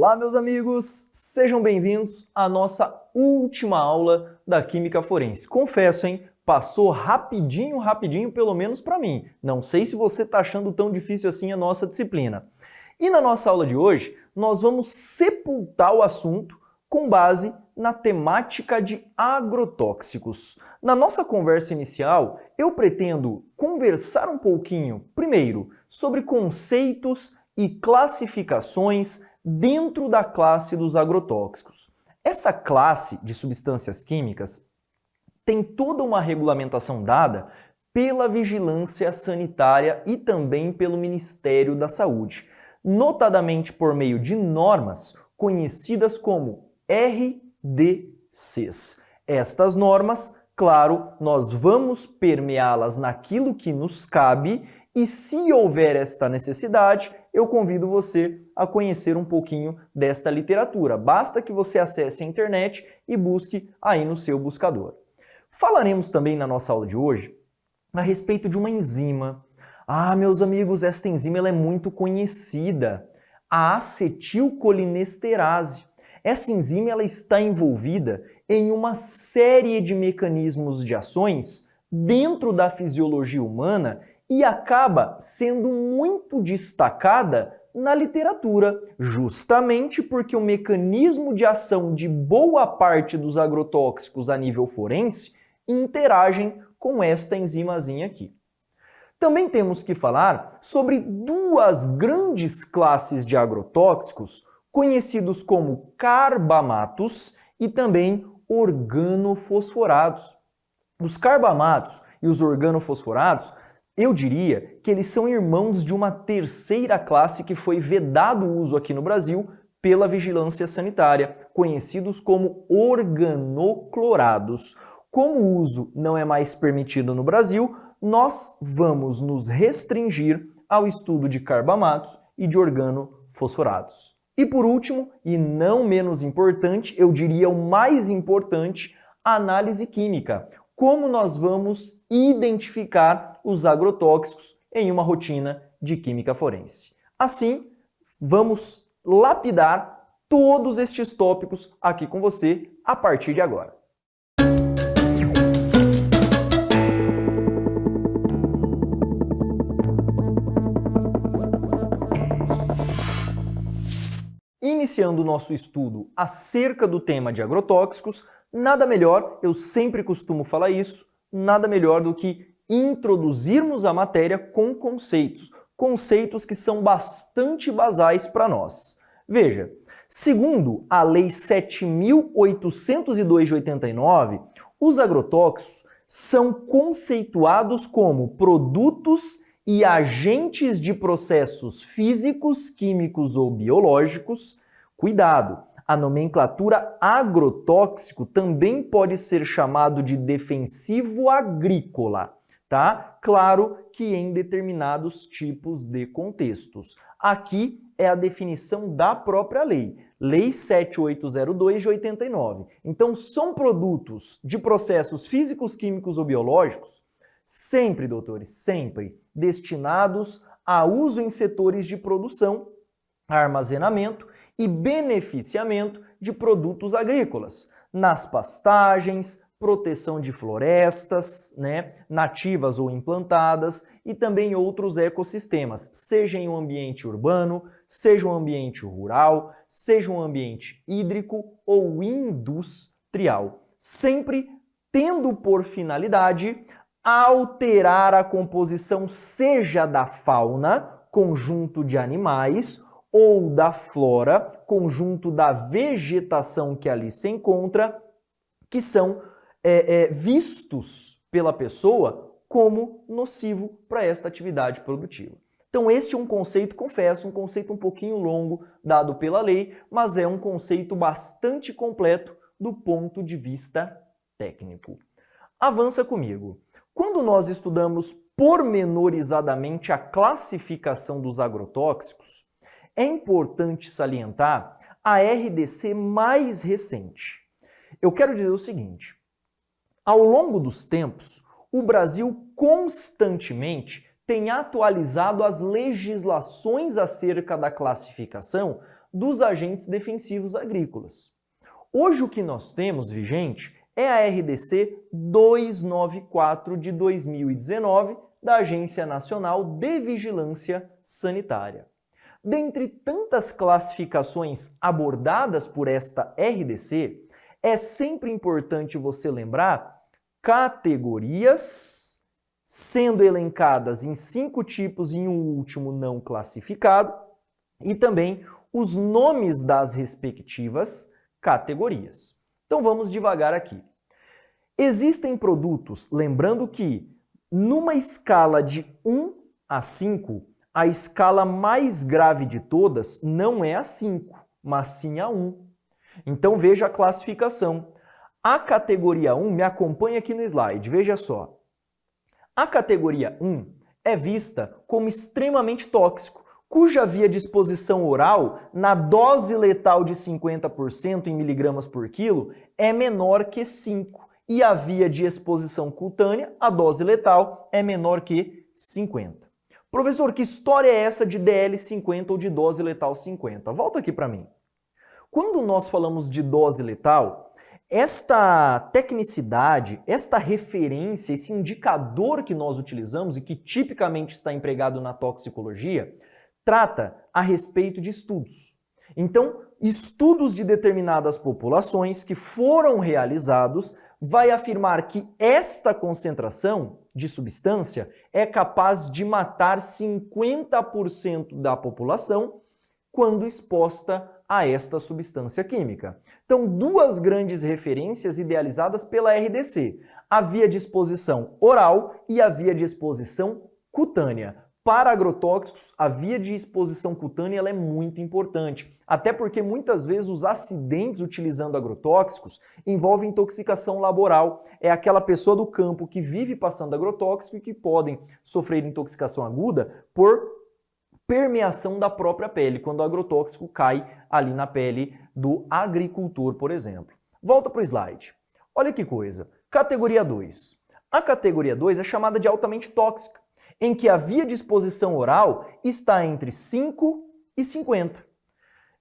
Olá, meus amigos! Sejam bem-vindos à nossa última aula da Química Forense. Confesso, hein? Passou rapidinho, pelo menos para mim. Não sei se você está achando tão difícil assim a nossa disciplina. E na nossa aula de hoje, nós vamos sepultar o assunto com base na temática de agrotóxicos. Na nossa conversa inicial, eu pretendo conversar um pouquinho, primeiro, sobre conceitos e classificações dentro da classe dos agrotóxicos. Essa classe de substâncias químicas tem toda uma regulamentação dada pela Vigilância Sanitária e também pelo Ministério da Saúde, notadamente por meio de normas conhecidas como RDCs. Estas normas, claro, nós vamos permeá-las naquilo que nos cabe e, se houver esta necessidade, eu convido você a conhecer um pouquinho desta literatura. Basta que você acesse a internet e busque aí no seu buscador. Falaremos também na nossa aula de hoje a respeito de uma enzima. Ah, meus amigos, esta enzima ela é muito conhecida, a acetilcolinesterase. Essa enzima ela está envolvida em uma série de mecanismos de ações dentro da fisiologia humana e acaba sendo muito destacada na literatura, justamente porque o mecanismo de ação de boa parte dos agrotóxicos a nível forense interagem com esta enzimazinha aqui. Também temos que falar sobre duas grandes classes de agrotóxicos, conhecidos como carbamatos e também organofosforados. Os carbamatos e os organofosforados, eu diria que eles são irmãos de uma terceira classe que foi vedado o uso aqui no Brasil pela Vigilância Sanitária, conhecidos como organoclorados. Como o uso não é mais permitido no Brasil, nós vamos nos restringir ao estudo de carbamatos e de organofosforados. E por último, e não menos importante, eu diria o mais importante, a análise química. Como nós vamos identificar os agrotóxicos em uma rotina de química forense. Assim, vamos lapidar todos estes tópicos aqui com você a partir de agora. Iniciando o nosso estudo acerca do tema de agrotóxicos, nada melhor, eu sempre costumo falar isso, nada melhor do que introduzirmos a matéria com conceitos que são bastante basais para nós. Veja, segundo a Lei 7.802 de 89, os agrotóxicos são conceituados como produtos e agentes de processos físicos, químicos ou biológicos. Cuidado! A nomenclatura agrotóxico também pode ser chamado de defensivo agrícola, tá? Claro que em determinados tipos de contextos. Aqui é a definição da própria lei, Lei 7802 de 89. Então, são produtos de processos físicos, químicos ou biológicos, sempre, doutores, sempre, destinados a uso em setores de produção, armazenamento e beneficiamento de produtos agrícolas, nas pastagens, proteção de florestas, nativas ou implantadas e também outros ecossistemas, seja em um ambiente urbano, seja um ambiente rural, seja um ambiente hídrico ou industrial, sempre tendo por finalidade alterar a composição seja da fauna, conjunto de animais, ou da flora, conjunto da vegetação que ali se encontra, que são vistos pela pessoa como nocivo para esta atividade produtiva. Então este é um conceito, confesso, um conceito um pouquinho longo dado pela lei, mas é um conceito bastante completo do ponto de vista técnico. Avança comigo. Quando nós estudamos pormenorizadamente a classificação dos agrotóxicos, é importante salientar a RDC mais recente. Eu quero dizer o seguinte: ao longo dos tempos, o Brasil constantemente tem atualizado as legislações acerca da classificação dos agentes defensivos agrícolas. Hoje o que nós temos vigente é a RDC 294 de 2019 da Agência Nacional de Vigilância Sanitária. Dentre tantas classificações abordadas por esta RDC, é sempre importante você lembrar categorias, sendo elencadas em 5 tipos e um último não classificado, e também os nomes das respectivas categorias. Então vamos devagar aqui. Existem produtos, lembrando que numa escala de 1 a 5, a escala mais grave de todas não é a 5, mas sim a 1. Então veja a classificação. A categoria 1, me acompanha aqui no slide, veja só. A categoria 1 é vista como extremamente tóxico, cuja via de exposição oral, na dose letal de 50% em miligramas por quilo, é menor que 5. E a via de exposição cutânea, a dose letal, é menor que 50. Professor, que história é essa de DL 50 ou de dose letal 50? Volta aqui para mim. Quando nós falamos de dose letal, esta tecnicidade, esta referência, esse indicador que nós utilizamos e que tipicamente está empregado na toxicologia, trata a respeito de estudos. Então, estudos de determinadas populações que foram realizados vai afirmar que esta concentração de substância é capaz de matar 50% da população quando exposta a esta substância química. Então, duas grandes referências idealizadas pela RDC, a via de exposição oral e a via de exposição cutânea. Para agrotóxicos, a via de exposição cutânea ela é muito importante, até porque muitas vezes os acidentes utilizando agrotóxicos envolvem intoxicação laboral. É aquela pessoa do campo que vive passando agrotóxico e que podem sofrer intoxicação aguda por permeação da própria pele, quando o agrotóxico cai ali na pele do agricultor, por exemplo. Volta para o slide. Olha que coisa. Categoria 2. A categoria 2 é chamada de altamente tóxica, em que a via de exposição oral está entre 5 e 50,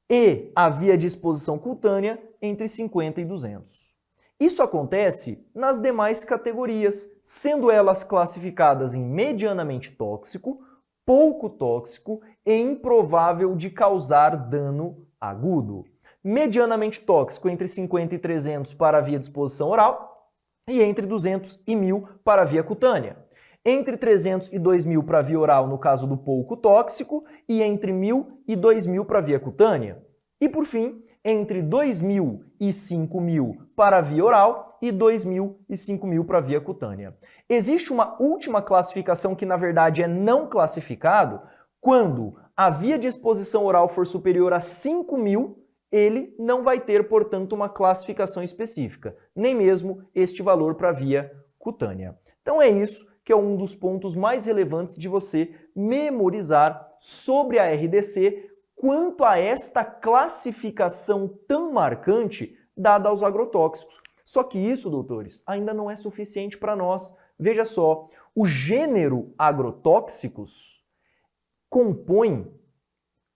e a via de exposição cutânea entre 50 e 200. Isso acontece nas demais categorias, sendo elas classificadas em medianamente tóxico, pouco tóxico e improvável de causar dano agudo. Medianamente tóxico entre 50 e 300 para a via de exposição oral e entre 200 e 1000 para a via cutânea. Entre 300 e 2.000 para a via oral no caso do pouco tóxico e entre 1.000 e 2.000 para a via cutânea. E por fim, entre 2.000 e 5.000 para a via oral e 2.000 e 5.000 para a via cutânea. Existe uma última classificação que na verdade é não classificado. Quando a via de exposição oral for superior a 5.000, ele não vai ter, portanto, uma classificação específica, nem mesmo este valor para a via cutânea. Então é isso que é um dos pontos mais relevantes de você memorizar sobre a RDC quanto a esta classificação tão marcante dada aos agrotóxicos. Só que isso, doutores, ainda não é suficiente para nós. Veja só, o gênero agrotóxicos compõe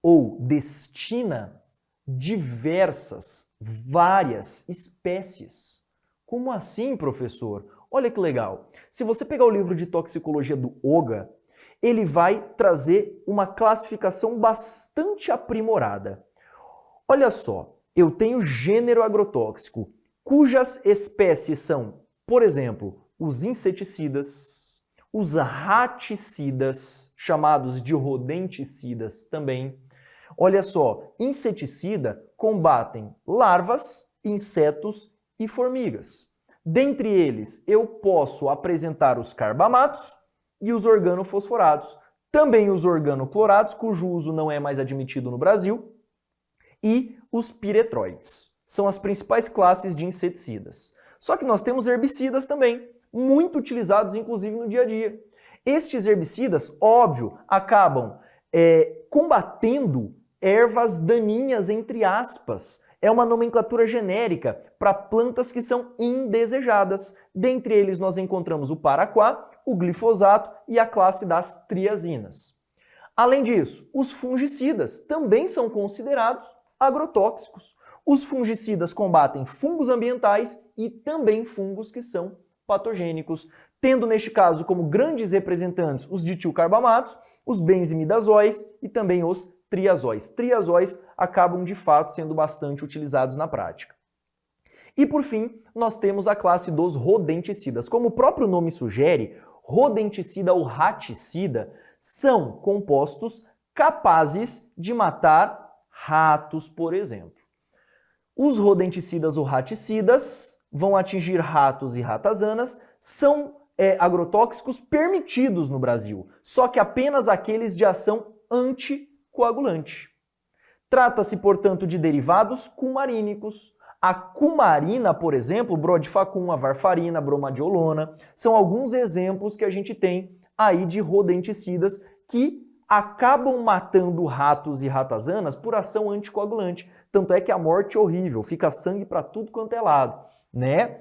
ou destina várias espécies. Como assim, professor? Olha que legal. Se você pegar o livro de toxicologia do Oga, ele vai trazer uma classificação bastante aprimorada. Olha só, eu tenho gênero agrotóxico, cujas espécies são, por exemplo, os inseticidas, os raticidas, chamados de rodenticidas também. Olha só, inseticida combatem larvas, insetos e formigas. Dentre eles, eu posso apresentar os carbamatos e os organofosforados, também os organoclorados, cujo uso não é mais admitido no Brasil, e os piretroides. São as principais classes de inseticidas. Só que nós temos herbicidas também, muito utilizados inclusive no dia a dia. Estes herbicidas, óbvio, acabam combatendo ervas daninhas, entre aspas. É uma nomenclatura genérica para plantas que são indesejadas. Dentre eles nós encontramos o paraquat, o glifosato e a classe das triazinas. Além disso, os fungicidas também são considerados agrotóxicos. Os fungicidas combatem fungos ambientais e também fungos que são patogênicos, tendo neste caso como grandes representantes os ditilcarbamatos, os benzimidazóis e também os triazóis. Triazóis acabam de fato sendo bastante utilizados na prática. E por fim, nós temos a classe dos rodenticidas. Como o próprio nome sugere, rodenticida ou raticida são compostos capazes de matar ratos, por exemplo. Os rodenticidas ou raticidas vão atingir ratos e ratazanas, são agrotóxicos permitidos no Brasil, só que apenas aqueles de ação anticoagulante. Trata-se, portanto, de derivados cumarínicos. A cumarina, por exemplo, brodifacum, a varfarina, a bromadiolona, são alguns exemplos que a gente tem aí de rodenticidas que acabam matando ratos e ratazanas por ação anticoagulante. Tanto é que a morte é horrível, fica sangue para tudo quanto é lado, né?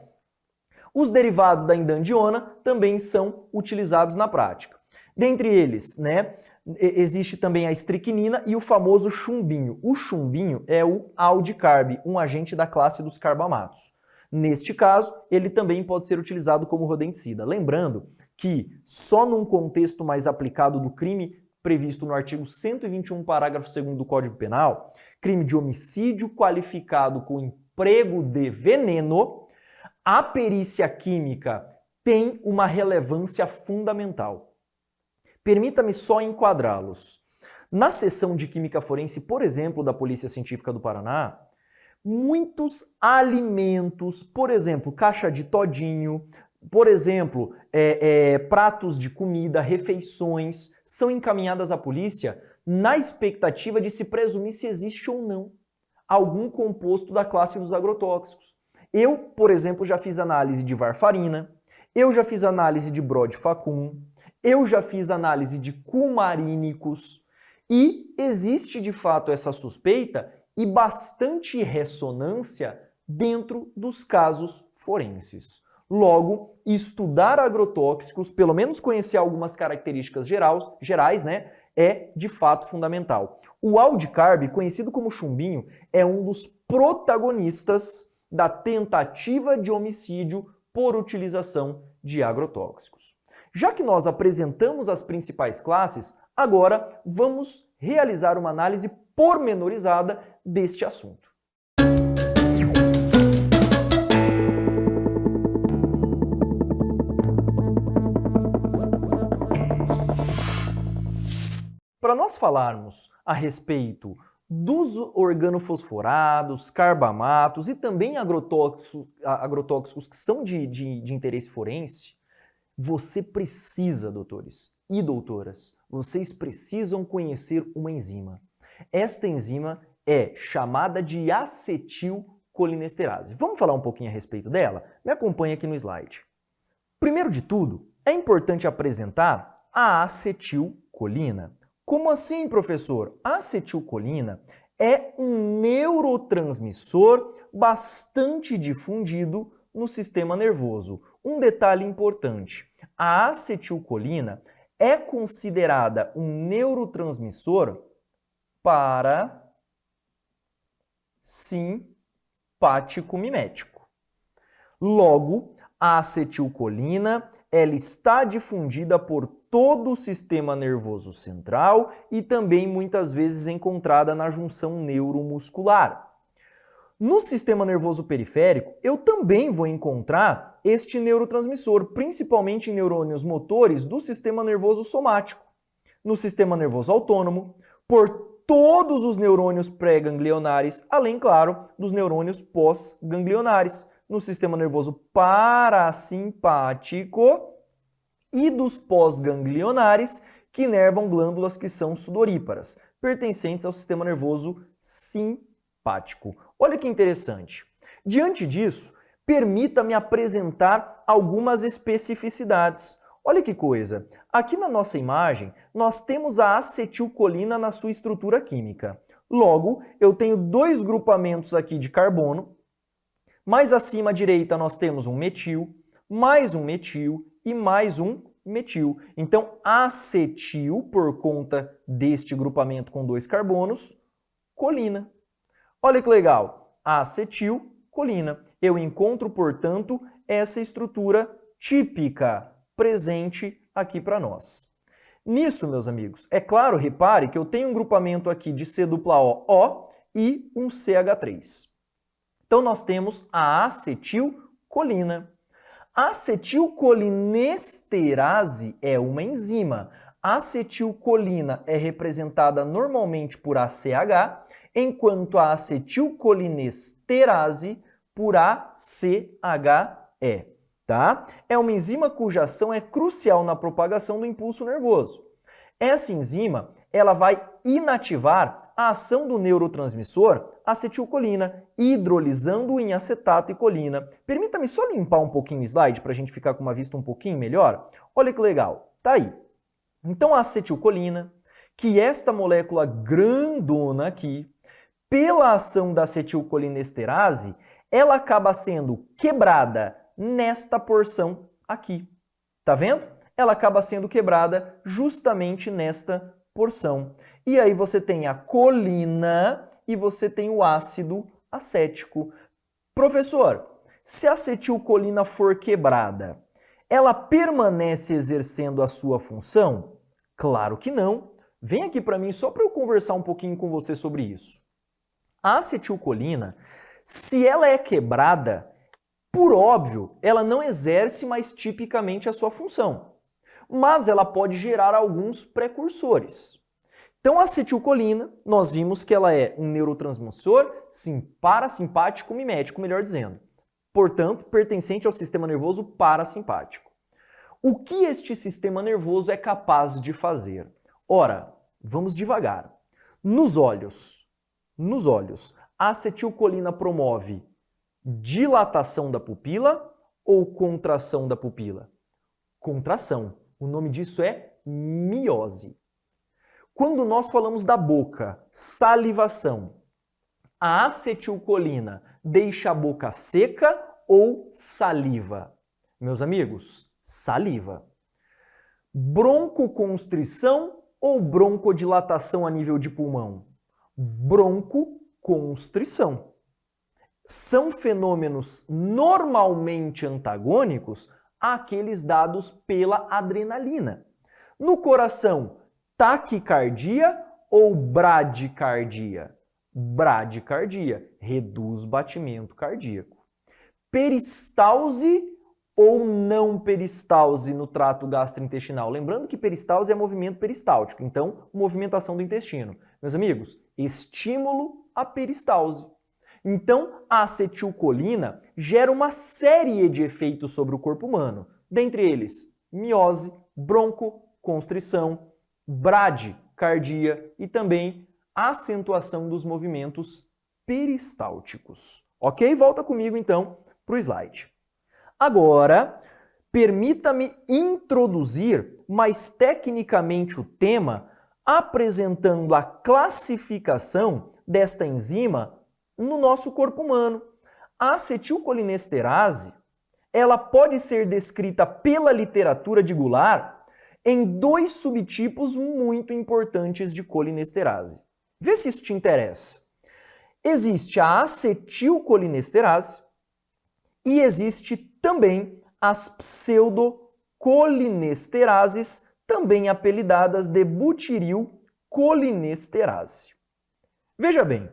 Os derivados da indandiona também são utilizados na prática. Dentre eles, né, existe também a estricnina e o famoso chumbinho. O chumbinho é o aldicarb, um agente da classe dos carbamatos. Neste caso, ele também pode ser utilizado como rodenticida. Lembrando que só num contexto mais aplicado do crime previsto no artigo 121, parágrafo 2º do Código Penal, crime de homicídio qualificado com emprego de veneno, a perícia química tem uma relevância fundamental. Permita-me só enquadrá-los. Na seção de Química Forense, por exemplo, da Polícia Científica do Paraná, muitos alimentos, por exemplo, caixa de todinho, por exemplo, pratos de comida, refeições, são encaminhadas à polícia na expectativa de se presumir se existe ou não algum composto da classe dos agrotóxicos. Eu, por exemplo, já fiz análise de varfarina, eu já fiz análise de brodifacum, eu já fiz análise de cumarínicos e existe de fato essa suspeita e bastante ressonância dentro dos casos forenses. Logo, estudar agrotóxicos, pelo menos conhecer algumas características gerais, né, é de fato fundamental. O aldicarb, conhecido como chumbinho, é um dos protagonistas da tentativa de homicídio por utilização de agrotóxicos. Já que nós apresentamos as principais classes, agora vamos realizar uma análise pormenorizada deste assunto. Para nós falarmos a respeito dos organofosforados, carbamatos e também agrotóxicos que são de interesse forense, você precisa, doutores e doutoras, vocês precisam conhecer uma enzima. Esta enzima é chamada de acetilcolinesterase. Vamos falar um pouquinho a respeito dela? Me acompanhe aqui no slide. Primeiro de tudo, é importante apresentar a acetilcolina. Como assim, professor? A acetilcolina é um neurotransmissor bastante difundido no sistema nervoso. Um detalhe importante, a acetilcolina é considerada um neurotransmissor parasimpático mimético. Logo, a acetilcolina ela está difundida por todo o sistema nervoso central e também muitas vezes encontrada na junção neuromuscular. No sistema nervoso periférico, eu também vou encontrar este neurotransmissor, principalmente em neurônios motores do sistema nervoso somático. No sistema nervoso autônomo, por todos os neurônios pré-ganglionares, além, claro, dos neurônios pós-ganglionares. No sistema nervoso parasimpático e dos pós-ganglionares, que inervam glândulas que são sudoríparas, pertencentes ao sistema nervoso simpático. Olha que interessante. Diante disso, permita-me apresentar algumas especificidades. Olha que coisa. Aqui na nossa imagem, nós temos a acetilcolina na sua estrutura química. Logo, eu tenho dois grupamentos aqui de carbono. Mais acima à direita, nós temos um metil, mais um metil e mais um metil. Então, acetil, por conta deste grupamento com dois carbonos, colina. Olha que legal, acetilcolina. Eu encontro, portanto, essa estrutura típica presente aqui para nós. Nisso, meus amigos, é claro, repare que eu tenho um grupamento aqui de C-O e um CH3. Então, nós temos a acetilcolina. A acetilcolinesterase é uma enzima. A acetilcolina é representada normalmente por ACH, enquanto a acetilcolinesterase por ACHE. Tá? É uma enzima cuja ação é crucial na propagação do impulso nervoso. Essa enzima ela vai inativar a ação do neurotransmissor acetilcolina, hidrolisando-o em acetato e colina. Permita-me só limpar um pouquinho o slide para a gente ficar com uma vista um pouquinho melhor. Olha que legal, tá aí. Então a acetilcolina, que esta molécula grandona aqui, pela ação da acetilcolinesterase, ela acaba sendo quebrada nesta porção aqui. Tá vendo? Ela acaba sendo quebrada justamente nesta porção. E aí você tem a colina e você tem o ácido acético. Professor, se a acetilcolina for quebrada, ela permanece exercendo a sua função? Claro que não. Vem aqui para mim só para eu conversar um pouquinho com você sobre isso. A acetilcolina, se ela é quebrada, por óbvio, ela não exerce mais tipicamente a sua função, mas ela pode gerar alguns precursores. Então, a acetilcolina, nós vimos que ela é um neurotransmissor parasimpático mimético, melhor dizendo. Portanto, pertencente ao sistema nervoso parasimpático. O que este sistema nervoso é capaz de fazer? Ora, vamos devagar. Nos olhos, a acetilcolina promove dilatação da pupila ou contração da pupila? Contração. O nome disso é miose. Quando nós falamos da boca, salivação, a acetilcolina deixa a boca seca ou saliva? Meus amigos, saliva. Broncoconstrição ou broncodilatação a nível de pulmão? Broncoconstrição. São fenômenos normalmente antagônicos àqueles dados pela adrenalina. No coração, taquicardia ou bradicardia? Bradicardia, reduz batimento cardíaco. Peristalse ou não peristalse no trato gastrointestinal? Lembrando que peristalse é movimento peristáltico, então movimentação do intestino. Meus amigos, estímulo à peristalse. Então, a acetilcolina gera uma série de efeitos sobre o corpo humano, dentre eles miose, broncoconstrição, bradicardia e também acentuação dos movimentos peristálticos. Ok? Volta comigo então para o slide. Agora, permita-me introduzir mais tecnicamente o tema apresentando a classificação desta enzima no nosso corpo humano. A acetilcolinesterase, ela pode ser descrita pela literatura de Goulart em dois subtipos muito importantes de colinesterase. Vê se isso te interessa. Existe a acetilcolinesterase e existe também as pseudocolinesterases, também apelidadas de butirilcolinesterase. Veja bem,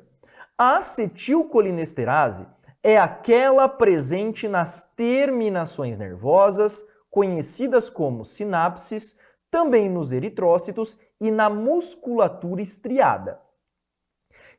a acetilcolinesterase é aquela presente nas terminações nervosas, conhecidas como sinapses, também nos eritrócitos e na musculatura estriada.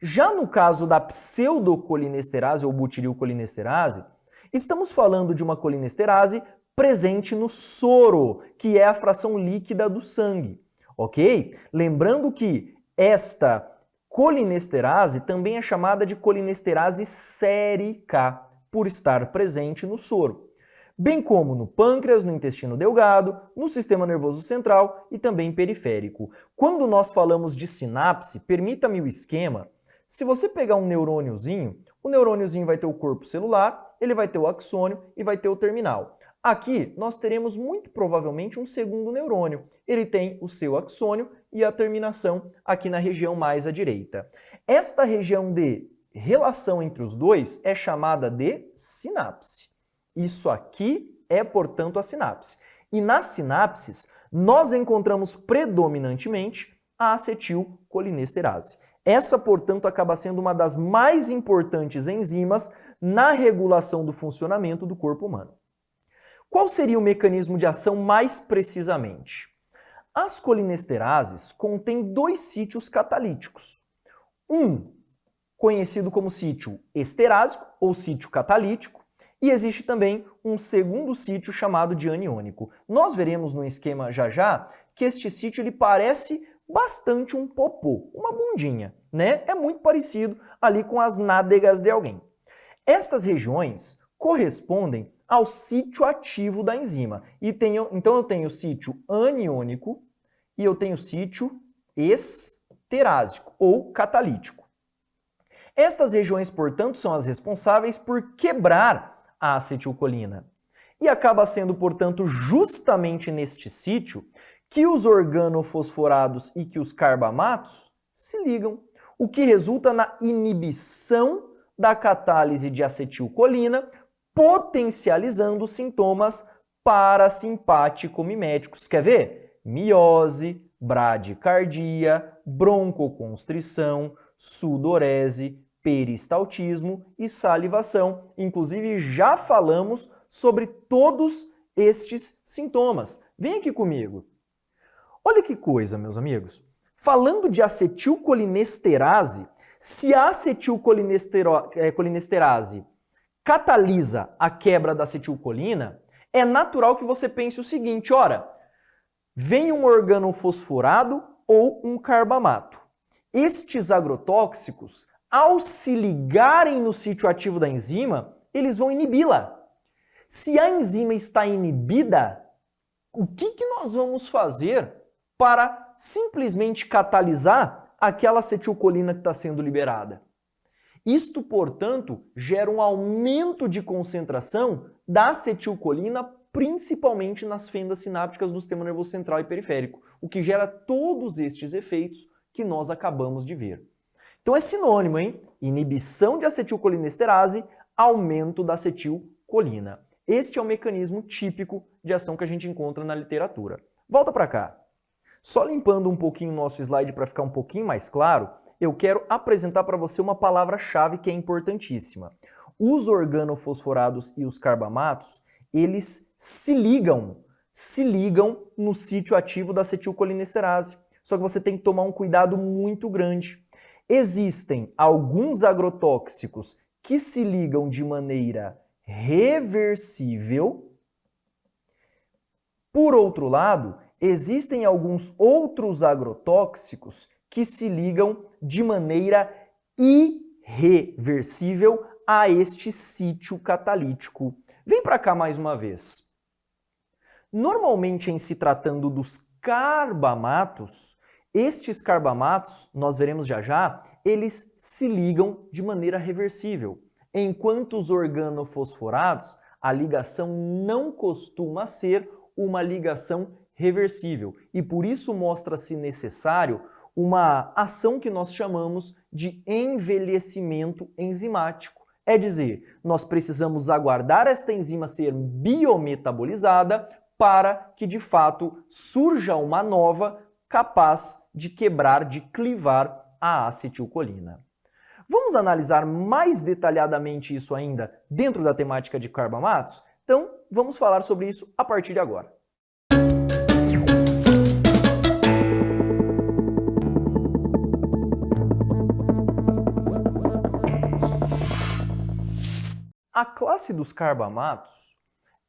Já no caso da pseudocolinesterase ou butirilcolinesterase, estamos falando de uma colinesterase presente no soro, que é a fração líquida do sangue, ok? Lembrando que esta colinesterase também é chamada de colinesterase sérica, por estar presente no soro, bem como no pâncreas, no intestino delgado, no sistema nervoso central e também periférico. Quando nós falamos de sinapse, permita-me o esquema, se você pegar um neurôniozinho, o neurôniozinho vai ter o corpo celular, ele vai ter o axônio e vai ter o terminal. Aqui nós teremos muito provavelmente um segundo neurônio. Ele tem o seu axônio e a terminação aqui na região mais à direita. Esta região de relação entre os dois é chamada de sinapse. Isso aqui é, portanto, a sinapse. E nas sinapses, nós encontramos predominantemente a acetilcolinesterase. Essa, portanto, acaba sendo uma das mais importantes enzimas na regulação do funcionamento do corpo humano. Qual seria o mecanismo de ação mais precisamente? As colinesterases contêm dois sítios catalíticos. Um, conhecido como sítio esterásico ou sítio catalítico, e existe também um segundo sítio chamado de aniônico. Nós veremos no esquema já que este sítio ele parece bastante um popô, uma bundinha, né? É muito parecido ali com as nádegas de alguém. Estas regiões correspondem ao sítio ativo da enzima. Então eu tenho o sítio aniônico e eu tenho o sítio esterásico ou catalítico. Estas regiões, portanto, são as responsáveis por quebrar a acetilcolina. E acaba sendo, portanto, justamente neste sítio que os organofosforados e que os carbamatos se ligam, o que resulta na inibição da catálise de acetilcolina, potencializando sintomas parasimpático-miméticos. Quer ver? Miose, bradicardia, broncoconstrição, sudorese, peristaltismo e salivação. Inclusive, já falamos sobre todos estes sintomas. Vem aqui comigo. Olha que coisa, meus amigos. Falando de acetilcolinesterase, se a acetilcolinesterase catalisa a quebra da acetilcolina, é natural que você pense o seguinte, ora, vem um organofosforado ou um carbamato. Estes agrotóxicos, ao se ligarem no sítio ativo da enzima, eles vão inibi-la. Se a enzima está inibida, o que nós vamos fazer para simplesmente catalisar aquela acetilcolina que está sendo liberada? Isto, portanto, gera um aumento de concentração da acetilcolina, principalmente nas fendas sinápticas do sistema nervoso central e periférico, o que gera todos estes efeitos que nós acabamos de ver. Então é sinônimo, hein? Inibição de acetilcolinesterase, aumento da acetilcolina. Este é o mecanismo típico de ação que a gente encontra na literatura. Volta para cá. Só limpando um pouquinho o nosso slide para ficar um pouquinho mais claro, eu quero apresentar para você uma palavra-chave que é importantíssima. Os organofosforados e os carbamatos, eles se ligam no sítio ativo da acetilcolinesterase. Só que você tem que tomar um cuidado muito grande. Existem alguns agrotóxicos que se ligam de maneira reversível. Por outro lado, existem alguns outros agrotóxicos que se ligam de maneira irreversível a este sítio catalítico. Vem para cá mais uma vez. Normalmente, em se tratando dos carbamatos, estes carbamatos, nós veremos já, eles se ligam de maneira reversível. Enquanto os organofosforados, a ligação não costuma ser uma ligação reversível. E por isso mostra-se necessário uma ação que nós chamamos de envelhecimento enzimático. É dizer, nós precisamos aguardar esta enzima ser biometabolizada para que, de fato, surja uma nova capaz de quebrar, de clivar a acetilcolina. Vamos analisar mais detalhadamente isso ainda dentro da temática de carbamatos? Então, vamos falar sobre isso a partir de agora. A classe dos carbamatos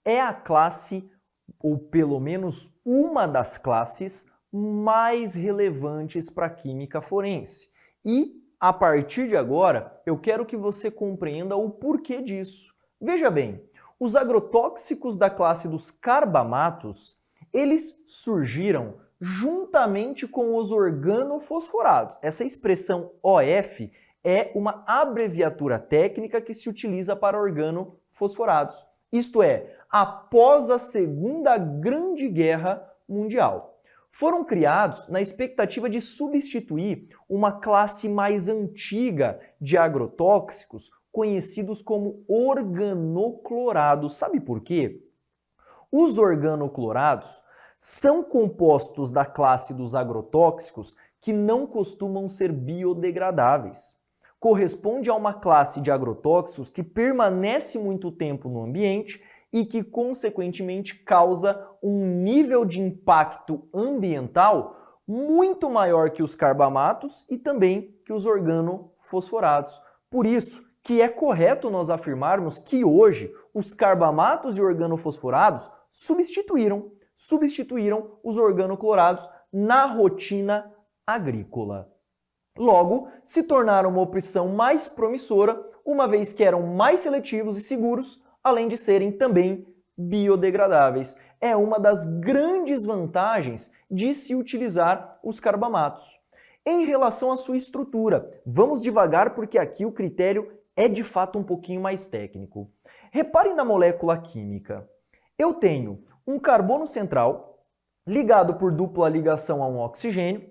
é a classe, ou pelo menos uma das classes, mais relevantes para a química forense. E, a partir de agora, eu quero que você compreenda o porquê disso. Veja bem, os agrotóxicos da classe dos carbamatos, eles surgiram juntamente com os organofosforados. Essa expressão OF é uma abreviatura técnica que se utiliza para organofosforados. Isto é, após a Segunda Grande Guerra Mundial. Foram criados na expectativa de substituir uma classe mais antiga de agrotóxicos conhecidos como organoclorados. Sabe por quê? Os organoclorados são compostos da classe dos agrotóxicos que não costumam ser biodegradáveis. Corresponde a uma classe de agrotóxicos que permanece muito tempo no ambiente e que, consequentemente, causa um nível de impacto ambiental muito maior que os carbamatos e também que os organofosforados. Por isso que é correto nós afirmarmos que hoje os carbamatos e organofosforados substituíram os organoclorados na rotina agrícola. Logo, se tornaram uma opção mais promissora, uma vez que eram mais seletivos e seguros, além de serem também biodegradáveis. É uma das grandes vantagens de se utilizar os carbamatos. Em relação à sua estrutura, vamos devagar porque aqui o critério é de fato um pouquinho mais técnico. Reparem na molécula química. Eu tenho um carbono central ligado por dupla ligação a um oxigênio,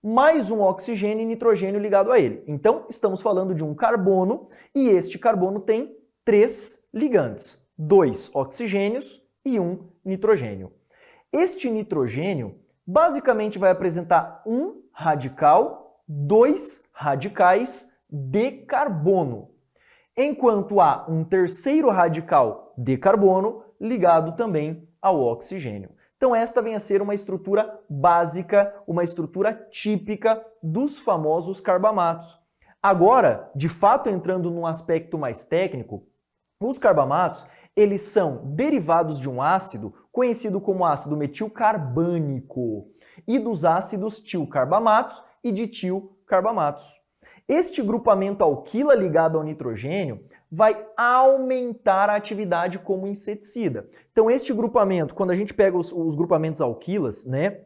mais um oxigênio e nitrogênio ligado a ele. Então, estamos falando de um carbono e este carbono tem 3 ligantes, 2 oxigênios e 1 nitrogênio. Este nitrogênio basicamente vai apresentar um radical, 2 radicais de carbono, enquanto há um terceiro radical de carbono ligado também ao oxigênio. Então esta vem a ser uma estrutura básica, uma estrutura típica dos famosos carbamatos. Agora, de fato, entrando num aspecto mais técnico, os carbamatos, eles são derivados de um ácido conhecido como ácido metilcarbânico e dos ácidos tilcarbamatos e ditilcarbamatos. Este grupamento alquila ligado ao nitrogênio vai aumentar a atividade como inseticida. Então este grupamento, quando a gente pega os grupamentos alquilas, né,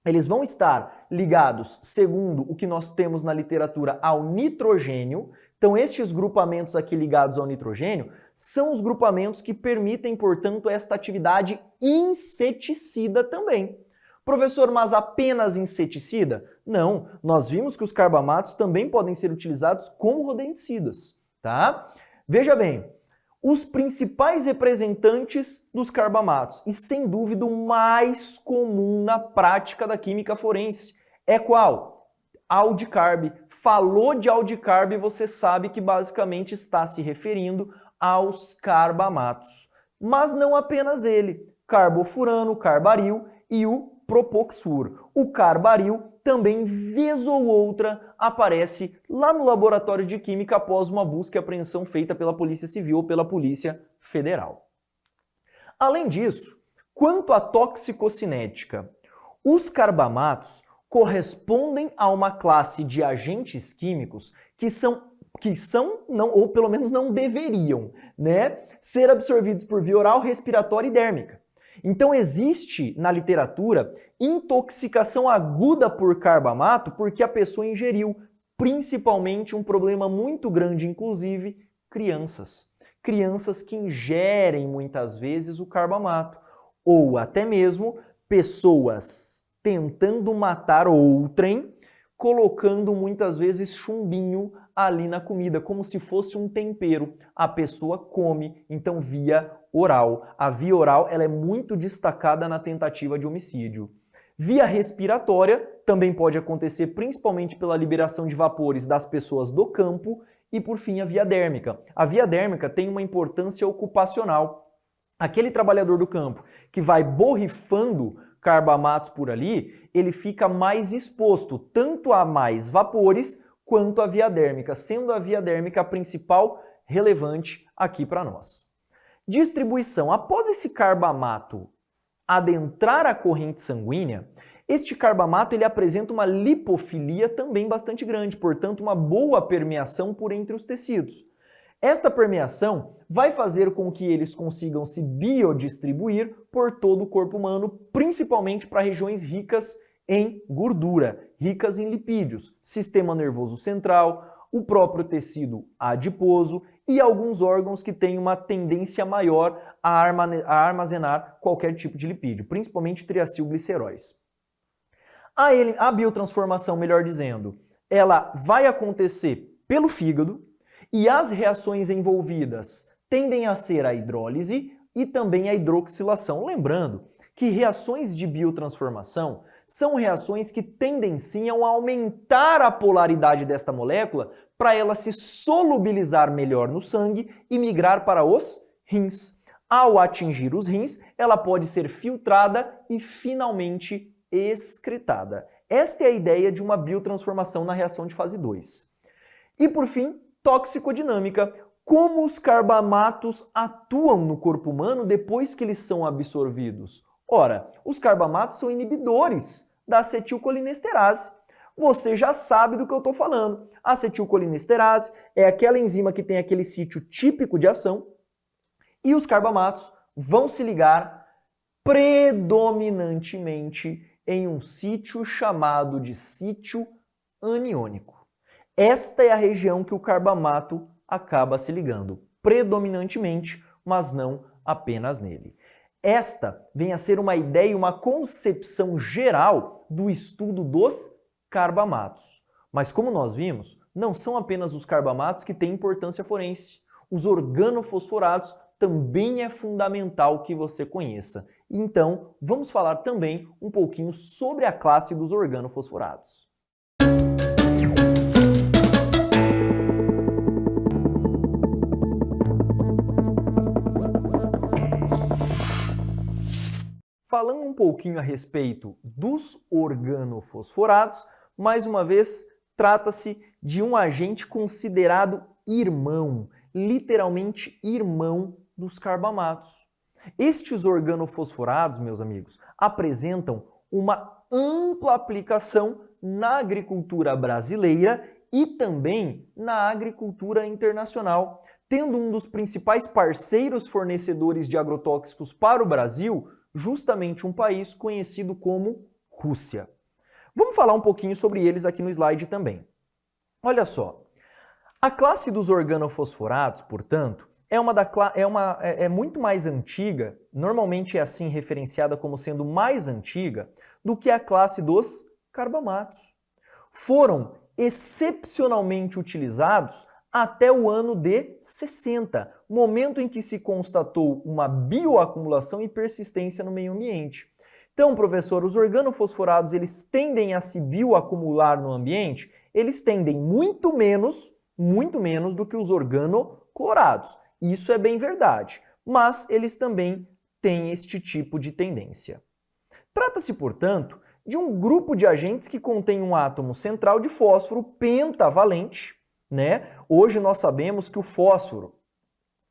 eles vão estar ligados, segundo o que nós temos na literatura, ao nitrogênio. Então estes grupamentos aqui ligados ao nitrogênio são os grupamentos que permitem, portanto, esta atividade inseticida também. Professor, mas apenas inseticida? Não, nós vimos que os carbamatos também podem ser utilizados como rodenticidas, tá? Veja bem, os principais representantes dos carbamatos, e sem dúvida o mais comum na prática da química forense, é qual? Aldicarb. Falou de aldicarb, você sabe que basicamente está se referindo aos carbamatos. Mas não apenas ele, carbofurano, carbaril e o propoxur. O carbaril também, vez ou outra, aparece lá no laboratório de química após uma busca e apreensão feita pela Polícia Civil ou pela Polícia Federal. Além disso, quanto à toxicocinética, os carbamatos correspondem a uma classe de agentes químicos que não, ou pelo menos não deveriam, né, ser absorvidos por via oral, respiratória e dérmica. Então existe na literatura intoxicação aguda por carbamato porque a pessoa ingeriu, principalmente um problema muito grande, inclusive crianças. Crianças que ingerem muitas vezes o carbamato, ou até mesmo pessoas tentando matar outrem, colocando muitas vezes chumbinho ali na comida, como se fosse um tempero. A pessoa come, então via oral. A via oral ela é muito destacada na tentativa de homicídio. Via respiratória também pode acontecer principalmente pela liberação de vapores das pessoas do campo e, por fim, a via dérmica. A via dérmica tem uma importância ocupacional. Aquele trabalhador do campo que vai borrifando carbamatos por ali, ele fica mais exposto tanto a mais vapores quanto a via dérmica, sendo a via dérmica a principal relevante aqui para nós. Distribuição. Após esse carbamato adentrar a corrente sanguínea, este carbamato ele apresenta uma lipofilia também bastante grande, portanto uma boa permeação por entre os tecidos. Esta permeação vai fazer com que eles consigam se biodistribuir por todo o corpo humano, principalmente para regiões ricas em gordura, ricas em lipídios, sistema nervoso central, o próprio tecido adiposo e alguns órgãos que têm uma tendência maior a armazenar qualquer tipo de lipídio, principalmente triacilgliceróis. A biotransformação, melhor dizendo, ela vai acontecer pelo fígado e as reações envolvidas tendem a ser a hidrólise e também a hidroxilação. Lembrando que reações de biotransformação são reações que tendem sim a aumentar a polaridade desta molécula para ela se solubilizar melhor no sangue e migrar para os rins. Ao atingir os rins, ela pode ser filtrada e finalmente excretada. Esta é a ideia de uma biotransformação na reação de fase 2. E por fim, toxicodinâmica. Como os carbamatos atuam no corpo humano depois que eles são absorvidos? Ora, os carbamatos são inibidores da acetilcolinesterase. Você já sabe do que eu estou falando. A acetilcolinesterase é aquela enzima que tem aquele sítio típico de ação e os carbamatos vão se ligar predominantemente em um sítio chamado de sítio aniônico. Esta é a região que o carbamato acaba se ligando, predominantemente, mas não apenas nele. Esta vem a ser uma ideia e uma concepção geral do estudo dos carbamatos. Mas como nós vimos, não são apenas os carbamatos que têm importância forense. Os organofosforados também é fundamental que você conheça. Então, vamos falar também um pouquinho sobre a classe dos organofosforados. Falando um pouquinho a respeito dos organofosforados, mais uma vez, trata-se de um agente considerado irmão, literalmente irmão dos carbamatos. Estes organofosforados, meus amigos, apresentam uma ampla aplicação na agricultura brasileira e também na agricultura internacional, tendo um dos principais parceiros fornecedores de agrotóxicos para o Brasil justamente um país conhecido como Rússia. Vamos falar um pouquinho sobre eles aqui no slide também. Olha só, a classe dos organofosforados, portanto, é muito mais antiga, normalmente é assim referenciada como sendo mais antiga do que a classe dos carbamatos. Foram excepcionalmente utilizados até o ano de 60, momento em que se constatou uma bioacumulação e persistência no meio ambiente. Então, professor, os organofosforados, eles tendem a se bioacumular no ambiente? Eles tendem muito menos do que os organoclorados. Isso é bem verdade, mas eles também têm este tipo de tendência. Trata-se, portanto, de um grupo de agentes que contém um átomo central de fósforo pentavalente, né? Hoje nós sabemos que o fósforo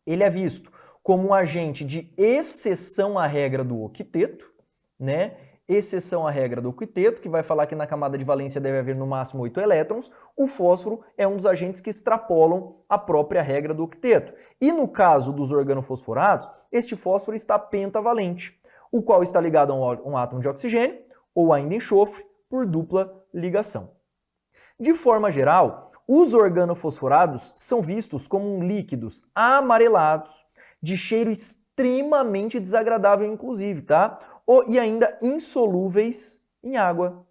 ele é visto como um agente de exceção à regra do octeto, né? Exceção à regra do octeto, que vai falar que na camada de valência deve haver no máximo 8 elétrons. O fósforo é um dos agentes que extrapolam a própria regra do octeto. E no caso dos organofosforados, este fósforo está pentavalente, o qual está ligado a um átomo de oxigênio ou ainda enxofre por dupla ligação. De forma geral, os organofosforados são vistos como líquidos amarelados, de cheiro extremamente desagradável inclusive, tá? E ainda insolúveis em água.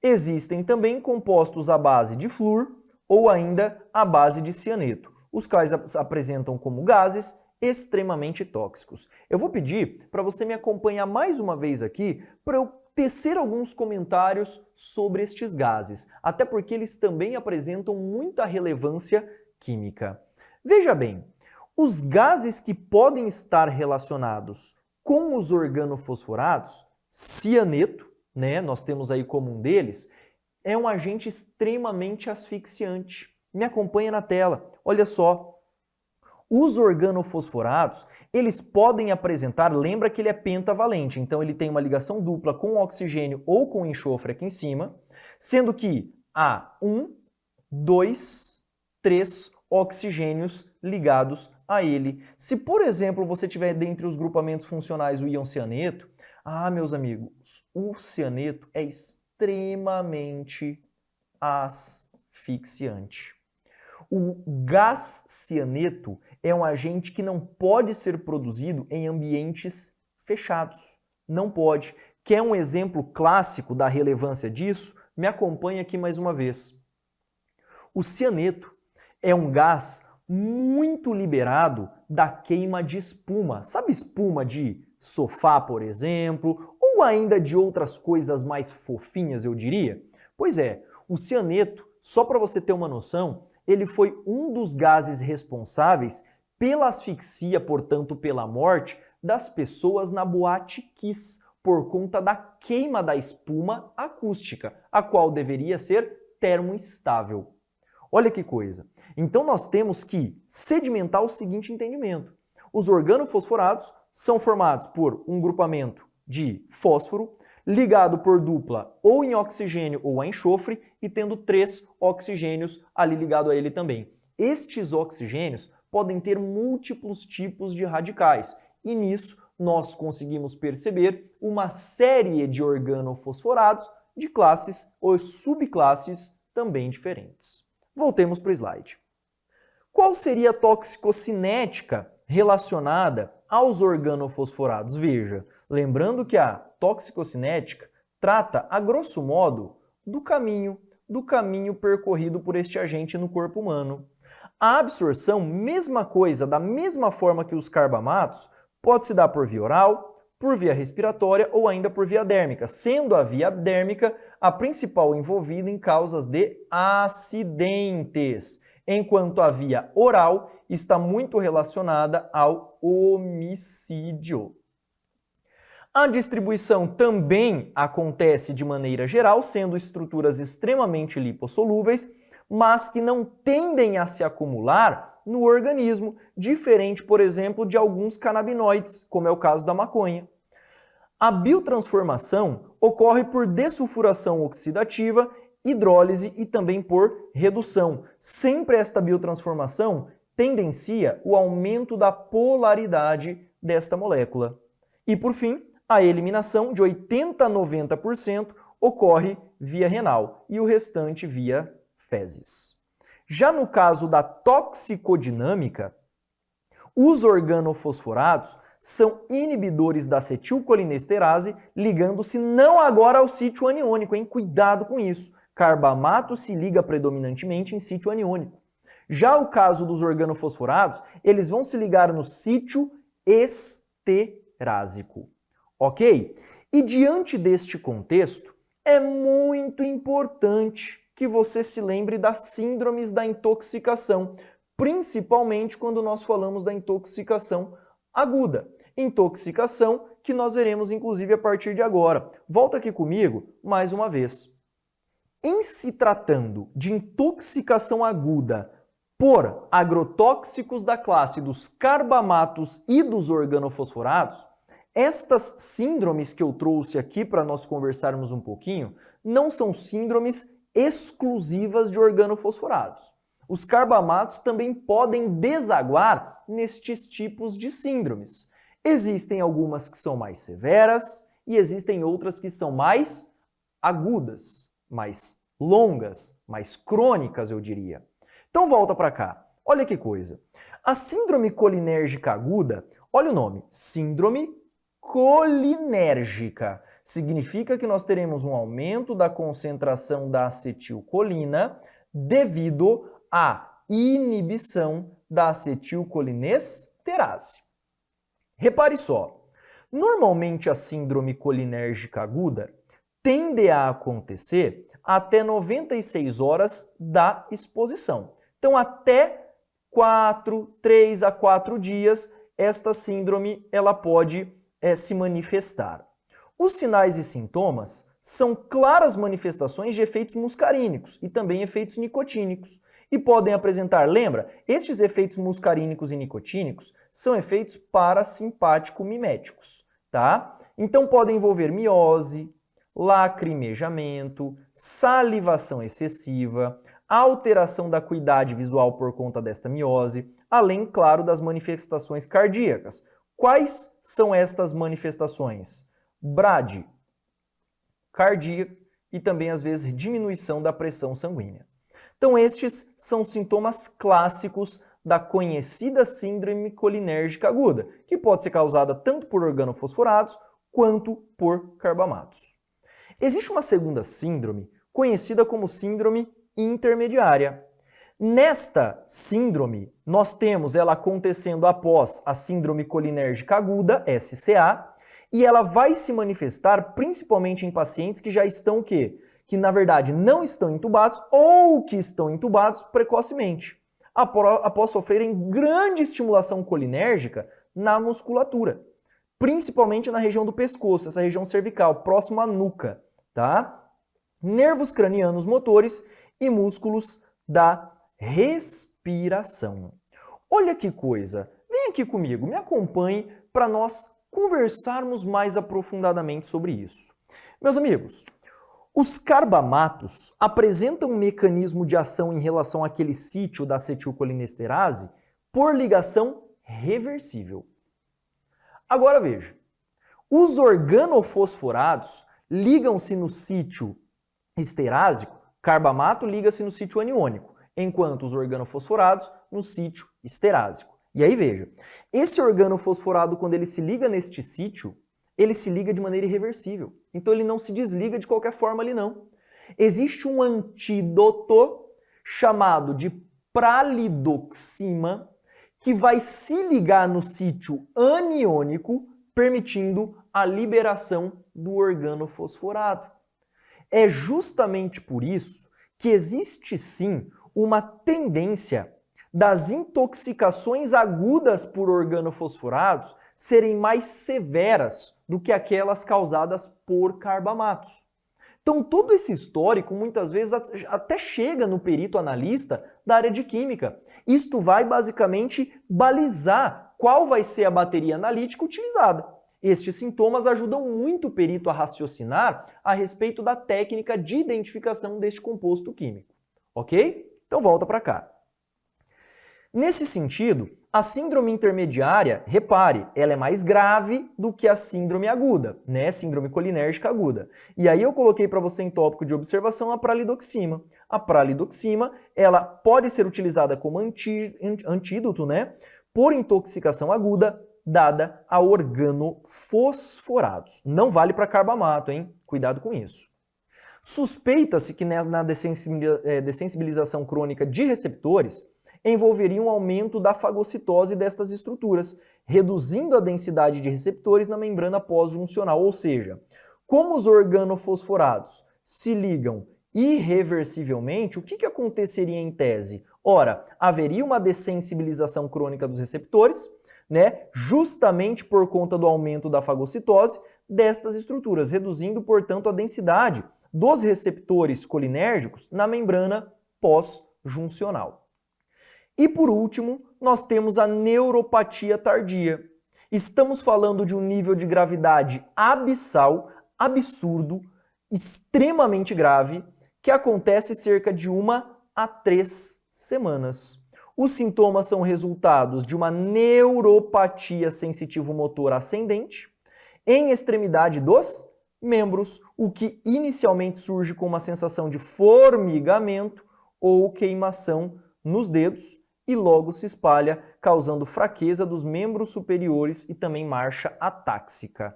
Existem também compostos à base de flúor ou ainda à base de cianeto, os quais apresentam como gases extremamente tóxicos. Eu vou pedir para você me acompanhar mais uma vez aqui para eu tecer alguns comentários sobre estes gases, até porque eles também apresentam muita relevância química. Veja bem, os gases que podem estar relacionados com os organofosforados, cianeto, né, nós temos aí como um deles, é um agente extremamente asfixiante. Me acompanha na tela, olha só. Os organofosforados, eles podem apresentar, lembra que ele é pentavalente, então ele tem uma ligação dupla com oxigênio ou com enxofre aqui em cima, sendo que há 1, 2, 3 oxigênios ligados a ele. Se, por exemplo, você tiver dentre os grupamentos funcionais o íon cianeto, meus amigos, o cianeto é extremamente asfixiante. O gás cianeto é um agente que não pode ser produzido em ambientes fechados. Não pode. Quer um exemplo clássico da relevância disso? Me acompanhe aqui mais uma vez. O cianeto, É um gás muito liberado da queima de espuma. Sabe espuma de sofá, por exemplo, ou ainda de outras coisas mais fofinhas, eu diria? Pois é, o cianeto, só para você ter uma noção, ele foi um dos gases responsáveis pela asfixia, portanto pela morte, das pessoas na boate Kiss, por conta da queima da espuma acústica, a qual deveria ser termoestável. Olha que coisa. Então nós temos que sedimentar o seguinte entendimento. Os organofosforados são formados por um grupamento de fósforo, ligado por dupla ou em oxigênio ou a enxofre, e tendo 3 oxigênios ali ligado a ele também. Estes oxigênios podem ter múltiplos tipos de radicais, e nisso nós conseguimos perceber uma série de organofosforados de classes ou subclasses também diferentes. Voltemos para o slide. Qual seria a toxicocinética relacionada aos organofosforados? Veja, lembrando que a toxicocinética trata, a grosso modo, do caminho percorrido por este agente no corpo humano. A absorção, mesma coisa, da mesma forma que os carbamatos, pode se dar por via oral, por via respiratória ou ainda por via dérmica, sendo a via dérmica a principal envolvida em causas de acidentes, enquanto a via oral está muito relacionada ao homicídio. A distribuição também acontece de maneira geral, sendo estruturas extremamente lipossolúveis, mas que não tendem a se acumular no organismo, diferente, por exemplo, de alguns canabinoides, como é o caso da maconha. A biotransformação ocorre por dessulfuração oxidativa, hidrólise e também por redução. Sempre esta biotransformação tendencia o aumento da polaridade desta molécula. E, por fim, a eliminação de 80% a 90% ocorre via renal e o restante via fezes. Já no caso da toxicodinâmica, os organofosforados são inibidores da acetilcolinesterase, ligando-se não agora ao sítio aniônico, hein? Cuidado com isso. Carbamato se liga predominantemente em sítio aniônico. Já o caso dos organofosforados, eles vão se ligar no sítio esterásico. Ok? E diante deste contexto, é muito importante que você se lembre das síndromes da intoxicação, principalmente quando nós falamos da intoxicação aguda. Intoxicação que nós veremos inclusive a partir de agora. Volta aqui comigo mais uma vez. Em se tratando de intoxicação aguda por agrotóxicos da classe dos carbamatos e dos organofosforados, estas síndromes que eu trouxe aqui para nós conversarmos um pouquinho não são síndromes exclusivas de organofosforados. Os carbamatos também podem desaguar nestes tipos de síndromes. Existem algumas que são mais severas e existem outras que são mais agudas, mais longas, mais crônicas, eu diria. Então volta para cá. Olha que coisa. A síndrome colinérgica aguda, olha o nome, síndrome colinérgica. Significa que nós teremos um aumento da concentração da acetilcolina devido à inibição da acetilcolinesterase. Repare só, normalmente a síndrome colinérgica aguda tende a acontecer até 96 horas da exposição. Então, até 3 a 4 dias, esta síndrome ela pode se manifestar. Os sinais e sintomas são claras manifestações de efeitos muscarínicos e também efeitos nicotínicos. E podem apresentar, lembra, estes efeitos muscarínicos e nicotínicos são efeitos parasimpático-miméticos, tá? Então podem envolver miose, lacrimejamento, salivação excessiva, alteração da acuidade visual por conta desta miose, além, claro, das manifestações cardíacas. Quais são estas manifestações? Brade cardíaca e também, às vezes, diminuição da pressão sanguínea. Então, estes são sintomas clássicos da conhecida síndrome colinérgica aguda, que pode ser causada tanto por organofosforados quanto por carbamatos. Existe uma segunda síndrome, conhecida como síndrome intermediária. Nesta síndrome, nós temos ela acontecendo após a síndrome colinérgica aguda, SCA, e ela vai se manifestar principalmente em pacientes que já estão o quê? Que na verdade não estão entubados ou que estão entubados precocemente, após sofrerem grande estimulação colinérgica na musculatura, principalmente na região do pescoço, essa região cervical, próximo à nuca, tá? Nervos cranianos motores e músculos da respiração. Olha que coisa! Vem aqui comigo, me acompanhe para nós conversarmos mais aprofundadamente sobre isso. Meus amigos, os carbamatos apresentam um mecanismo de ação em relação àquele sítio da acetilcolinesterase por ligação reversível. Agora veja, os organofosforados ligam-se no sítio esterásico, carbamato liga-se no sítio aniônico, enquanto os organofosforados no sítio esterásico. E aí veja, esse organofosforado, quando ele se liga neste sítio, ele se liga de maneira irreversível. Então ele não se desliga de qualquer forma ali não. Existe um antídoto chamado de pralidoxima que vai se ligar no sítio aniônico, permitindo a liberação do organofosforado. É justamente por isso que existe sim uma tendência das intoxicações agudas por organofosforados serem mais severas do que aquelas causadas por carbamatos. Então todo esse histórico muitas vezes até chega no perito analista da área de química. Isto vai basicamente balizar qual vai ser a bateria analítica utilizada. Estes sintomas ajudam muito o perito a raciocinar a respeito da técnica de identificação deste composto químico. Ok? Então volta para cá. Nesse sentido, a síndrome intermediária, repare, ela é mais grave do que a síndrome aguda, né? Síndrome colinérgica aguda. E aí eu coloquei para você em tópico de observação a pralidoxima. A pralidoxima, ela pode ser utilizada como antídoto, né? Por intoxicação aguda dada a organofosforados. Não vale para carbamato, hein? Cuidado com isso. Suspeita-se que na dessensibilização crônica de receptores envolveria um aumento da fagocitose destas estruturas, reduzindo a densidade de receptores na membrana pós-juncional, ou seja, como os organofosforados se ligam irreversivelmente, o que aconteceria em tese? Ora, haveria uma dessensibilização crônica dos receptores, né, justamente por conta do aumento da fagocitose destas estruturas, reduzindo, portanto, a densidade dos receptores colinérgicos na membrana pós-juncional. E por último, nós temos a neuropatia tardia. Estamos falando de um nível de gravidade abissal, absurdo, extremamente grave, que acontece cerca de 1 a 3 semanas. Os sintomas são resultados de uma neuropatia sensitivo-motor ascendente em extremidade dos membros, o que inicialmente surge com uma sensação de formigamento ou queimação nos dedos e logo se espalha, causando fraqueza dos membros superiores e também marcha atáxica.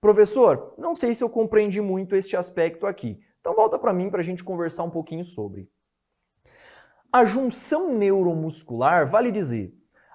Professor, não sei se eu compreendi muito este aspecto aqui, então volta para mim para a gente conversar um pouquinho sobre. A junção neuromuscular, vale dizer,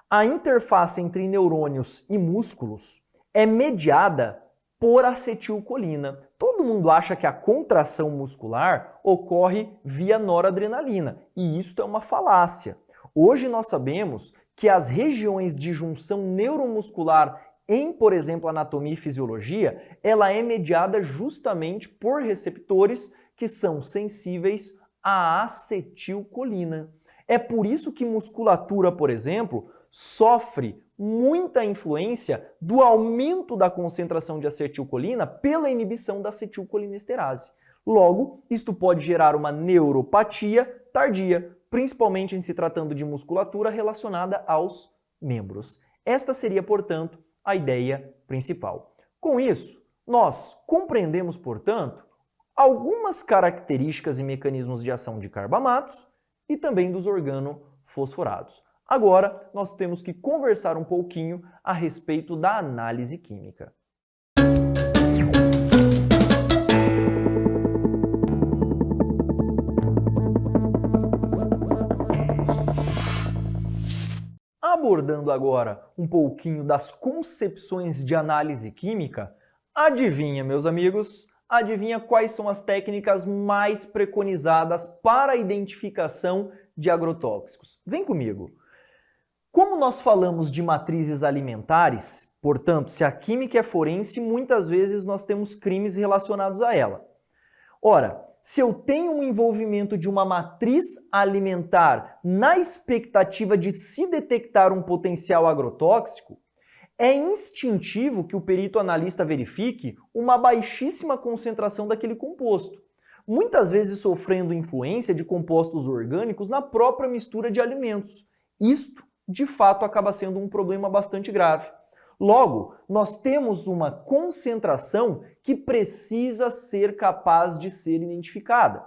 a interface entre neurônios e músculos é mediada por acetilcolina. Todo mundo acha que a contração muscular ocorre via noradrenalina, e isto é uma falácia. Hoje nós sabemos que as regiões de junção neuromuscular em, por exemplo, anatomia e fisiologia, ela é mediada justamente por receptores que são sensíveis à acetilcolina. É por isso que musculatura, por exemplo, sofre muita influência do aumento da concentração de acetilcolina pela inibição da acetilcolinesterase. Logo, isto pode gerar uma neuropatia tardia, principalmente em se tratando de musculatura relacionada aos membros. Esta seria, portanto, a ideia principal. Com isso, nós compreendemos, portanto, algumas características e mecanismos de ação de carbamatos e também dos organofosforados. Agora, nós temos que conversar um pouquinho a respeito da análise química. abordando agora um pouquinho das concepções de análise química, adivinha, meus amigos? Adivinha quais são as técnicas mais preconizadas para a identificação de agrotóxicos? Vem comigo. Como nós falamos de matrizes alimentares, portanto, se a química é forense, muitas vezes nós temos crimes relacionados a ela. Ora, se eu tenho um envolvimento de uma matriz alimentar na expectativa de se detectar um potencial agrotóxico, é instintivo que o perito analista verifique uma baixíssima concentração daquele composto, muitas vezes sofrendo influência de compostos orgânicos na própria mistura de alimentos. Isto, de fato, acaba sendo um problema bastante grave. Logo, nós temos uma concentração que precisa ser capaz de ser identificada.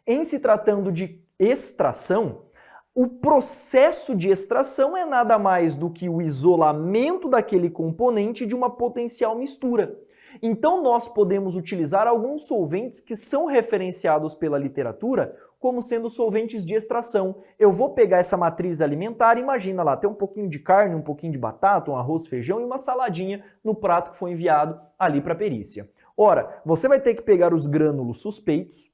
Em se tratando de extração, o processo de extração é nada mais do que o isolamento daquele componente de uma potencial mistura. Então nós podemos utilizar alguns solventes que são referenciados pela literatura como sendo solventes de extração. Eu vou pegar essa matriz alimentar, imagina lá, tem um pouquinho de carne, um pouquinho de batata, um arroz, feijão e uma saladinha no prato que foi enviado ali para a perícia. Ora, você vai ter que pegar os grânulos suspeitos,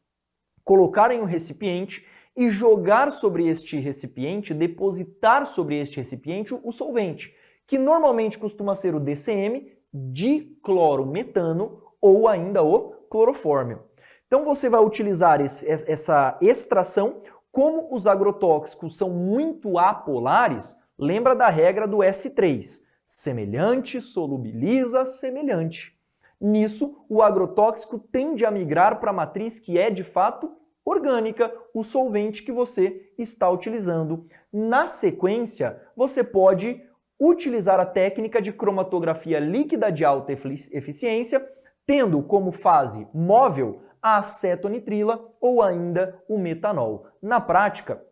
colocar em um recipiente e jogar sobre este recipiente, depositar sobre este recipiente o solvente, que normalmente costuma ser o DCM, diclorometano, ou ainda o clorofórmio. Então você vai utilizar essa extração. Como os agrotóxicos são muito apolares, lembra da regra do S3, semelhante solubiliza semelhante. Nisso, o agrotóxico tende a migrar para a matriz que é de fato orgânica, o solvente que você está utilizando. Na sequência, você pode utilizar a técnica de cromatografia líquida de alta eficiência, tendo como fase móvel a acetonitrila ou ainda o metanol. Na prática,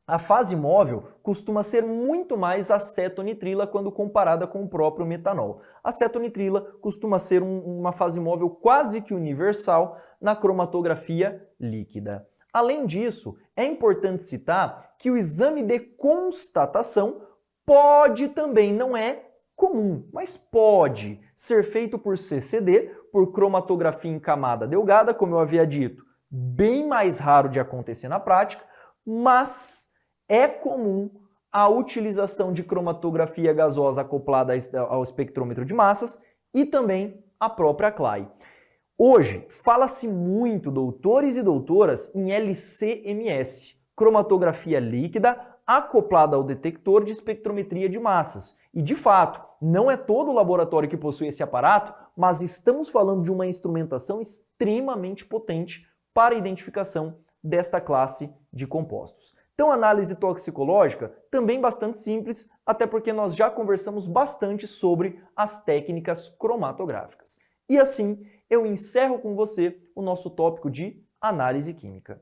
a fase móvel costuma ser muito mais acetonitrila quando comparada com o próprio metanol. A acetonitrila costuma ser uma fase móvel quase que universal na cromatografia líquida. Além disso, é importante citar que o exame de constatação pode também, não é comum, mas pode ser feito por CCD, por cromatografia em camada delgada, como eu havia dito, bem mais raro de acontecer na prática, mas é comum a utilização de cromatografia gasosa acoplada ao espectrômetro de massas e também a própria CLAI. Hoje, fala-se muito, doutores e doutoras, em LC-MS, cromatografia líquida acoplada ao detector de espectrometria de massas. E, de fato, não é todo laboratório que possui esse aparato, mas estamos falando de uma instrumentação extremamente potente para a identificação desta classe de compostos. Então, análise toxicológica também bastante simples, até porque nós já conversamos bastante sobre as técnicas cromatográficas. E assim, eu encerro com você o nosso tópico de análise química.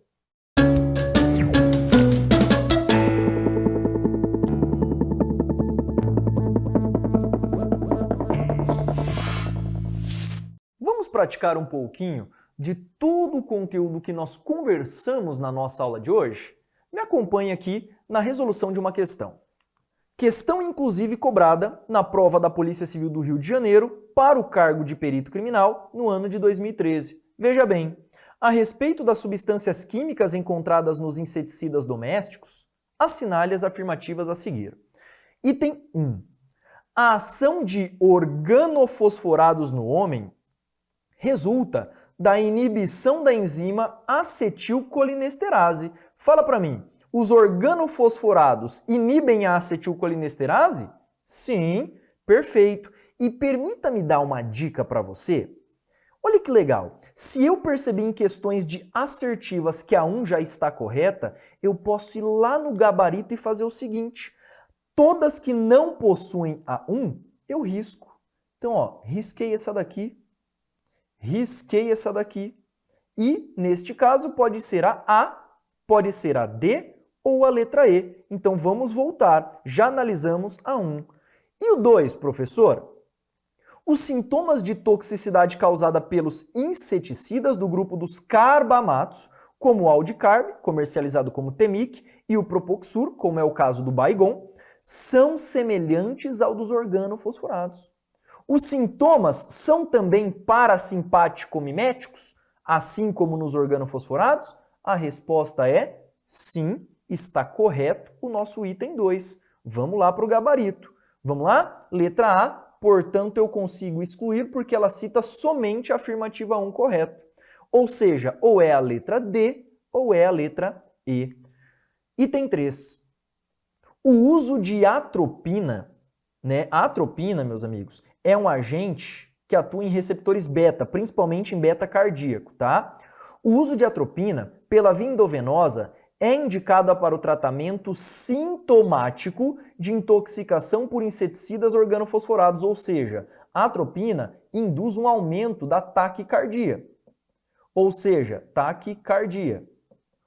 Vamos praticar um pouquinho de todo o conteúdo que nós conversamos na nossa aula de hoje? Me acompanhe aqui na resolução de uma questão. Questão inclusive cobrada na prova da Polícia Civil do Rio de Janeiro para o cargo de perito criminal no ano de 2013. Veja bem, a respeito das substâncias químicas encontradas nos inseticidas domésticos, assinale as afirmativas a seguir. Item 1. A ação de organofosforados no homem resulta da inibição da enzima acetilcolinesterase. Fala para mim, os organofosforados inibem a acetilcolinesterase? Sim, perfeito. E permita-me dar uma dica para você. Olha que legal. Se eu perceber em questões de assertivas que a 1 já está correta, eu posso ir lá no gabarito e fazer o seguinte. Todas que não possuem a 1, eu risco. Então, ó, risquei essa daqui. Risquei essa daqui. E, neste caso, pode ser a pode ser a D ou a letra E. Então, vamos voltar. Já analisamos a 1. E o 2, professor? Os sintomas de toxicidade causada pelos inseticidas do grupo dos carbamatos, como o Aldicarb, comercializado como Temic, e o Propoxur, como é o caso do Baygon, são semelhantes ao dos organofosforados. Os sintomas são também parasimpático-miméticos, assim como nos organofosforados? A resposta é sim, está correto o nosso item 2. Vamos lá para o gabarito. Vamos lá? Letra A, portanto eu consigo excluir porque ela cita somente a afirmativa 1 correta. Ou seja, ou é a letra D ou é a letra E. Item 3. O uso de atropina, né? A atropina, meus amigos, é um agente que atua em receptores beta, principalmente em beta cardíaco, tá? O uso de atropina pela via endovenosa é indicada para o tratamento sintomático de intoxicação por inseticidas organofosforados, ou seja, a atropina induz um aumento da taquicardia. Ou seja, taquicardia.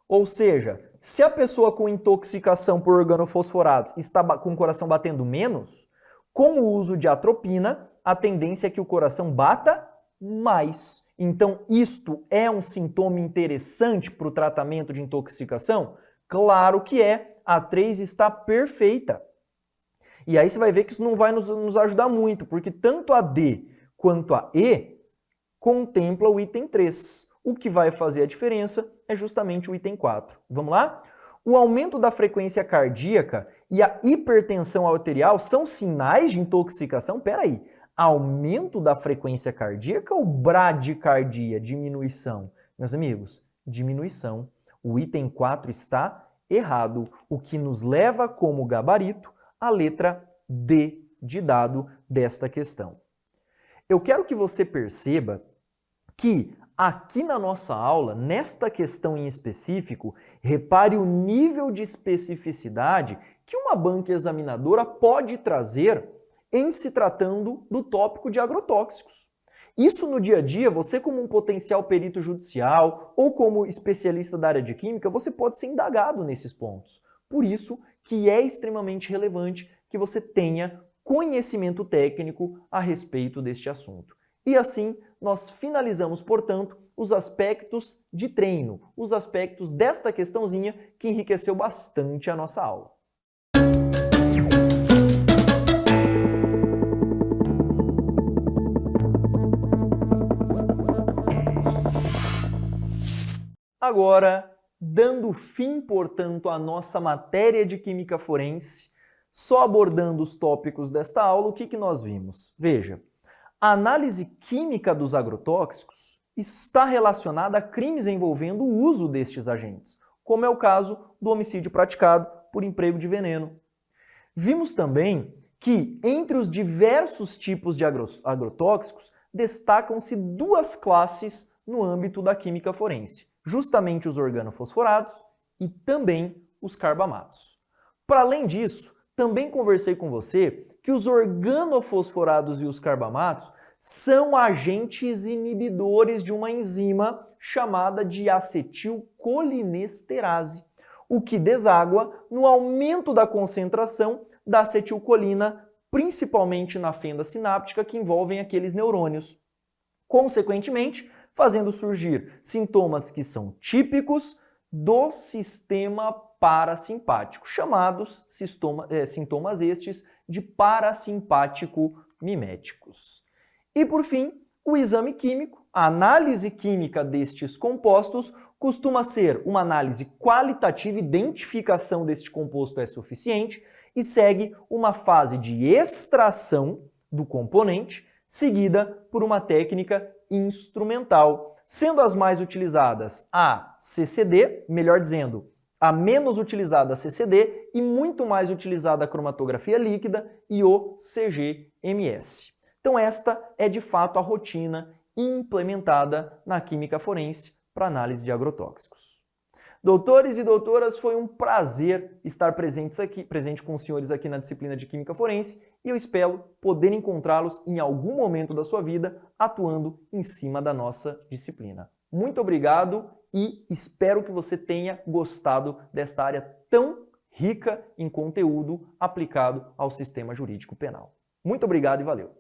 Ou seja, se a pessoa com intoxicação por organofosforados está com o coração batendo menos, com o uso de atropina, a tendência é que o coração bata mais. Então, isto é um sintoma interessante para o tratamento de intoxicação? Claro que é. A 3 está perfeita. E aí você vai ver que isso não vai nos ajudar muito, porque tanto a D quanto a E contempla o item 3. O que vai fazer a diferença é justamente o item 4. Vamos lá? O aumento da frequência cardíaca e a hipertensão arterial são sinais de intoxicação? Peraí. Aumento da frequência cardíaca ou bradicardia, diminuição? Meus amigos, diminuição. O item 4 está errado, o que nos leva como gabarito a letra D de dado desta questão. Eu quero que você perceba que aqui na nossa aula, nesta questão em específico, repare o nível de especificidade que uma banca examinadora pode trazer em se tratando do tópico de agrotóxicos. Isso no dia a dia, você como um potencial perito judicial ou como especialista da área de química, você pode ser indagado nesses pontos. Por isso que é extremamente relevante que você tenha conhecimento técnico a respeito deste assunto. E assim, nós finalizamos, portanto, os aspectos de treino, os aspectos desta questãozinha que enriqueceu bastante a nossa aula. Agora, dando fim, portanto, à nossa matéria de Química Forense, só abordando os tópicos desta aula, o que nós vimos? Veja, a análise química dos agrotóxicos está relacionada a crimes envolvendo o uso destes agentes, como é o caso do homicídio praticado por emprego de veneno. Vimos também que, entre os diversos tipos de agrotóxicos, destacam-se duas classes no âmbito da química forense, justamente os organofosforados e também os carbamatos. Para além disso, também conversei com você que os organofosforados e os carbamatos são agentes inibidores de uma enzima chamada de acetilcolinesterase, o que deságua no aumento da concentração da acetilcolina, principalmente na fenda sináptica que envolvem aqueles neurônios. Consequentemente, fazendo surgir sintomas que são típicos do sistema parasimpático, chamados sintomas estes de parasimpático-miméticos. E por fim, o exame químico, a análise química destes compostos, costuma ser uma análise qualitativa, identificação deste composto é suficiente, e segue uma fase de extração do componente, seguida por uma técnica instrumental, sendo as mais utilizadas a CCD, melhor dizendo, a menos utilizada a CCD e muito mais utilizada a cromatografia líquida e o CGMS. Então esta é de fato a rotina implementada na química forense para análise de agrotóxicos. Doutores e doutoras, foi um prazer estar presente com os senhores aqui na disciplina de Química Forense e eu espero poder encontrá-los em algum momento da sua vida atuando em cima da nossa disciplina. Muito obrigado e espero que você tenha gostado desta área tão rica em conteúdo aplicado ao sistema jurídico penal. Muito obrigado e valeu!